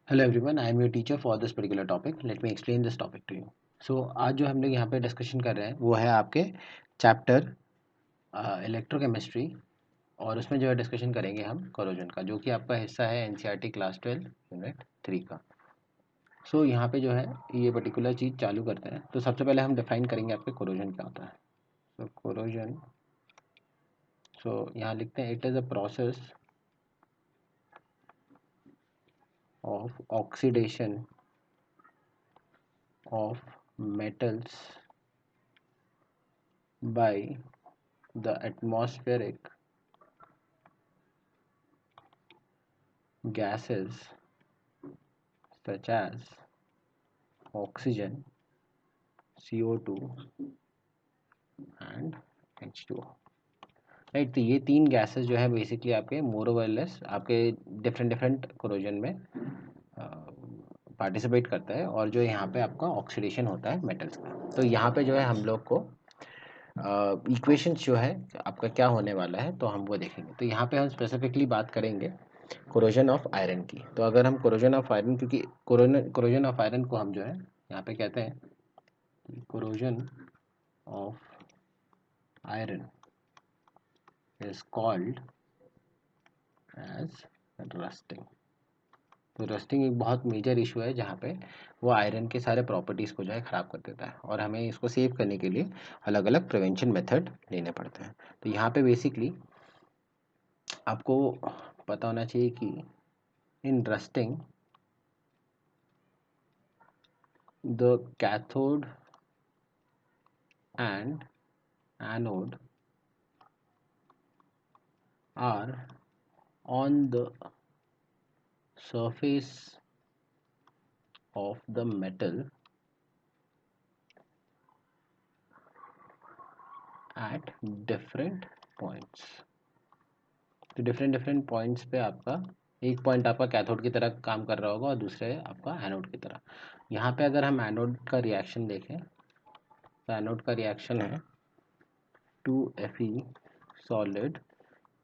Hello everyone, I am your teacher for this particular topic. Let me explain this topic to you. So आज जो हम लोग यहाँ पे डिस्कशन कर रहे हैं वो है आपके चैप्टर इलेक्ट्रोकेमिस्ट्री. और उसमें जो है डिस्कशन करेंगे हम कोरोजन का, जो कि आपका हिस्सा है एनसीईआरटी क्लास 12 यूनिट 3 का. सो यहाँ पे जो है ये पर्टिकुलर चीज़ चालू करते हैं. तो सबसे पहले हम डिफाइन करेंगे आपके कोरोजन क्या होता है. सो कोरोजन, सो यहाँ लिखते हैं it is a process of oxidation of metals by the atmospheric gases such as oxygen, CO2 and H2O. Right. तो ये तीन गैसेस जो है बेसिकली आपके मोर ओवर लेस आपके डिफरेंट डिफरेंट कोरोजन में पार्टिसिपेट करता है, और जो यहाँ पे आपका ऑक्सीडेशन होता है मेटल्स का. तो यहाँ पे जो है हम लोग को इक्वेशंस जो है आपका क्या होने वाला है तो हम वो देखेंगे. तो यहाँ पे हम स्पेसिफिकली बात करेंगे कोरोजन ऑफ आयरन की. तो अगर हम कोरोजन ऑफ आयरन, क्योंकि कोरोजन ऑफ आयरन को हम जो है यहाँ पे कहते हैं corrosion of iron is called as rusting. तो रस्टिंग एक बहुत मेजर इशू है जहाँ पे वो आयरन के सारे प्रॉपर्टीज़ को जो है ख़राब कर देता है, और हमें इसको सेव करने के लिए अलग अलग प्रिवेंशन मेथड लेने पड़ते हैं. तो यहाँ पे बेसिकली आपको पता होना चाहिए कि in rusting the cathode and anode are on the surface of the metal at different points. तो डिफरेंट डिफरेंट पॉइंट्स पे आपका एक पॉइंट आपका कैथोड की तरह काम कर रहा होगा और दूसरे आपका एनोड की तरह. यहाँ पे अगर हम एनोड का रिएक्शन देखें तो एनोड का रिएक्शन है 2Fe सॉलिड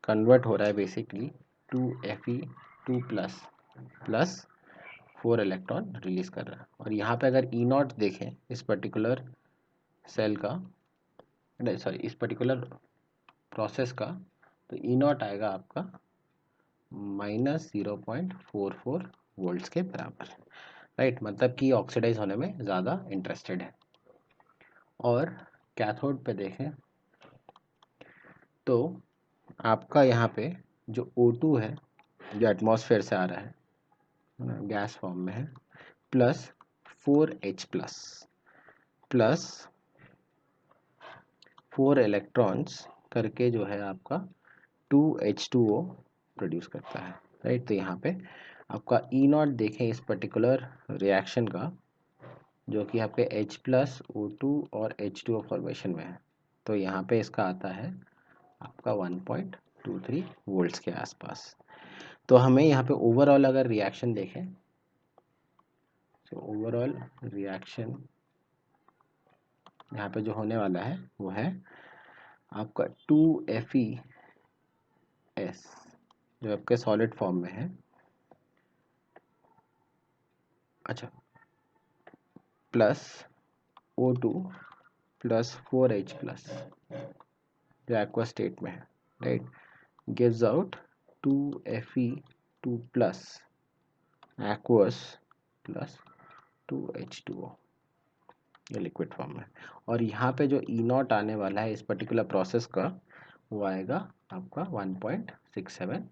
कन्वर्ट हो रहा है basically 2Fe2 plus plus 4 electron release कर रहा है. और यहाँ पे अगर ई नॉट देखें इस पर्टिकुलर सेल का, नहीं सॉरी इस पर्टिकुलर प्रोसेस का, तो ई नॉट आएगा आपका -0.44 वोल्ट्स के बराबर. राइट. मतलब कि ऑक्सीडाइज होने में ज़्यादा इंटरेस्टेड है. और कैथोड पे देखें तो आपका यहाँ पे जो O2 है जो एटमॉस्फेयर से आ रहा है गैस फॉर्म में है, प्लस 4H प्लस 4 इलेक्ट्रॉन्स करके जो है आपका 2H2O प्रोड्यूस करता है. राइट. तो यहाँ पे आपका ई नॉट देखें इस पर्टिकुलर रिएक्शन का, जो कि आपके H+O2 और H2O फॉर्मेशन में है. तो यहाँ पे इसका आता है आपका 1.23 वोल्ट्स के आसपास. तो हमें यहाँ पे ओवरऑल अगर रिएक्शन देखें तो ओवरऑल रिएक्शन यहाँ पे जो होने वाला है वो है आपका 2FeS जो आपके सॉलिड फॉर्म में है. अच्छा, plus O2 plus 4H plus जो एक्वा स्टेट में है. Right. Gives out 2Fe2 plus aqueous plus 2H2O ये लिक्विड फॉर्म में. और यहाँ पे जो ई नॉट आने वाला है इस पर्टिकुलर प्रोसेस का वो आएगा आपका 1.67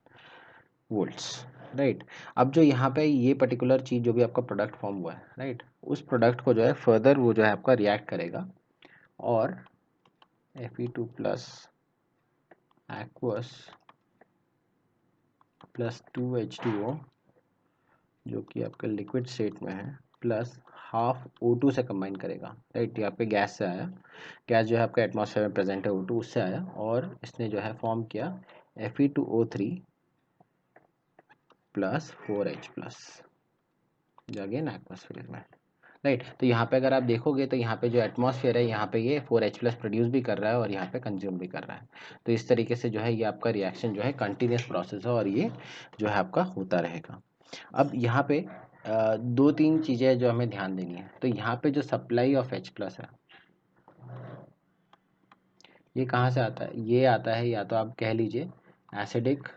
वोल्ट्स. राइट. अब जो यहाँ पे ये पर्टिकुलर चीज़ जो भी आपका प्रोडक्ट फॉर्म हुआ है, राइट, उस प्रोडक्ट को जो है फर्दर वो जो है आपका रिएक्ट करेगा और Fe2 plus aqueous plus 2H2O जो कि आपके लिक्विड स्टेट में है प्लस हाफ O2 से कंबाइन करेगा. राइट. ये आपके गैस से आया, गैस जो है आपका एटमॉस्फेयर में प्रेजेंट है O2 उससे आया, और इसने जो है फॉर्म किया Fe2O3 प्लस 4H प्लस जो अगेन एटमॉस्फेयर में. राइट. तो यहाँ पे अगर आप देखोगे तो यहाँ पे जो एटमॉस्फेयर है यहाँ पे ये 4H प्लस प्रोड्यूस भी कर रहा है और यहाँ पे कंज्यूम भी कर रहा है. तो इस तरीके से जो है ये आपका रिएक्शन जो है कंटिन्यूस प्रोसेस है और ये जो है आपका होता रहेगा. अब यहाँ पे दो तीन चीज़ें जो हमें ध्यान देनी है। तो यहाँ पे जो सप्लाई ऑफ H+ है ये कहाँ से आता है? ये आता है या तो आप कह लीजिए एसिडिक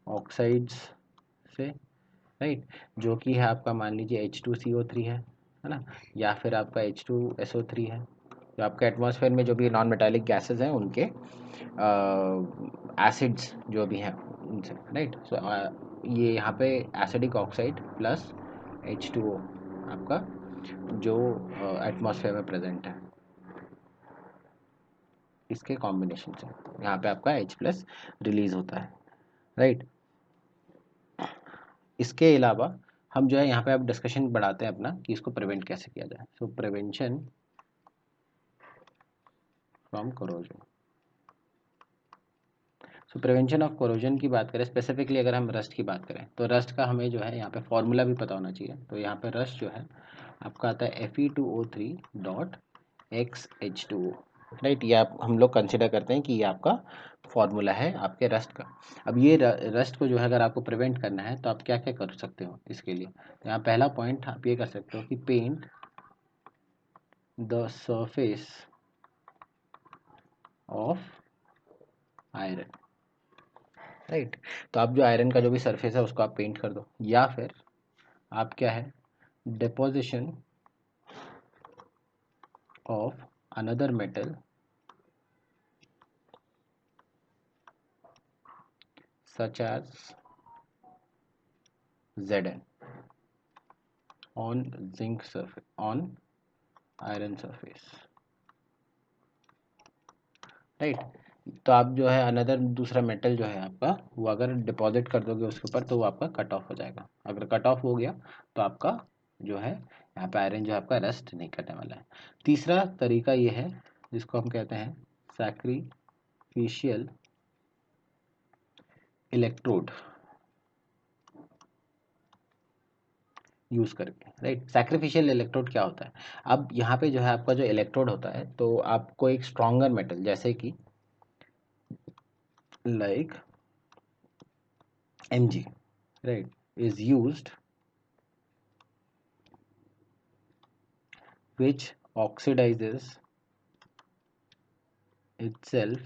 ऑक्साइड्स से, राइट, जो कि है आपका मान लीजिए H2CO3 है ना, या फिर आपका H2SO3 है, जो आपके एटमॉस्फेयर में जो भी नॉन मेटालिक गैसेस हैं उनके एसिड्स जो भी हैं उनसे, राइट। सो ये यहाँ पे एसिडिक ऑक्साइड प्लस H2O आपका जो एटमॉस्फेयर में प्रेजेंट है, इसके कॉम्बिनेशन से यहाँ पे आपका H+ रिलीज होता है, राइट। इसके अलावा हम जो है यहाँ पे अब डिस्कशन बढ़ाते हैं अपना कि इसको प्रिवेंट कैसे किया जाए। सो prevention from corrosion. So prevention of corrosion की बात करें, स्पेसिफिकली अगर हम रस्ट की बात करें तो रस्ट का हमें जो है यहाँ पे फॉर्मूला भी पता होना चाहिए। तो यहाँ पे रस्ट जो है आपका आता है Fe2O3.XH2O, राइट। ये आप हम लोग कंसिडर करते हैं कि ये आपका फॉर्मूला है आपके रस्ट का। अब ये रस्ट को जो है अगर आपको प्रिवेंट करना है तो आप क्या क्या कर सकते हो इसके लिए। तो यहाँ पहला पॉइंट आप ये कर सकते हो कि paint the surface of iron, right. तो आप जो आयरन का जो भी सरफेस है उसको आप पेंट कर दो, या फिर आप क्या है deposition of another metal such as Zn on zinc surface on iron surface, right. तो आप जो है अनदर दूसरा मेटल जो है आपका वो अगर डिपॉजिट कर दोगे उसके ऊपर तो वो आपका कट ऑफ हो जाएगा। अगर कट ऑफ हो गया तो आपका जो है यहाँ पे आयरन जो है आपका रस्ट नहीं करने वाला है। तीसरा तरीका ये है जिसको हम कहते हैं सैक्रिफिशियल इलेक्ट्रोड यूज करके, राइट। सैक्रिफिशियल इलेक्ट्रोड क्या होता है? अब यहाँ पे जो है आपका जो इलेक्ट्रोड होता है तो आपको एक स्ट्रॉन्गर मेटल जैसे कि like Mg, right, is used which oxidizes itself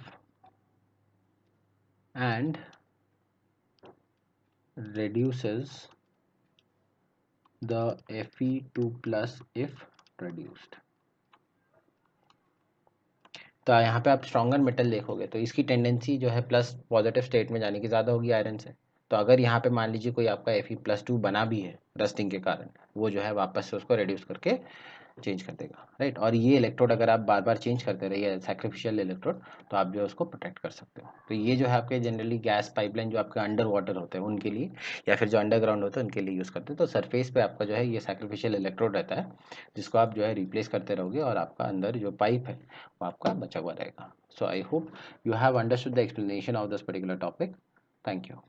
and reduces the Fe2+ if produced। तो यहाँ पे आप स्ट्रॉन्गर मेटल देखोगे तो इसकी टेंडेंसी जो है प्लस पॉजिटिव स्टेट में जाने की ज़्यादा होगी आयरन से। तो अगर यहाँ पे मान लीजिए कोई आपका Fe+2 बना भी है रस्टिंग के कारण, वो जो है वापस से उसको रिड्यूस करके चेंज कर देगा, राइट। और ये इलेक्ट्रोड अगर आप बार बार चेंज करते रहिए सैक्रिफिशियल इलेक्ट्रोड तो आप जो है उसको प्रोटेक्ट कर सकते हो। तो ये जो है आपके जनरली गैस पाइपलाइन जो आपके अंडर वाटर होते हैं उनके लिए या फिर जो अंडरग्राउंड होते हैं उनके लिए यूज़ करते हैं। तो सरफेस पे आपका जो है ये सैक्रिफिशियल इलेक्ट्रोड रहता है जिसको आप जो है रिप्लेस करते रहोगे और आपका अंदर जो पाइप है वो आपका बचा हुआ रहेगा। So I hope you have understood the explanation of this particular topic. Thank you.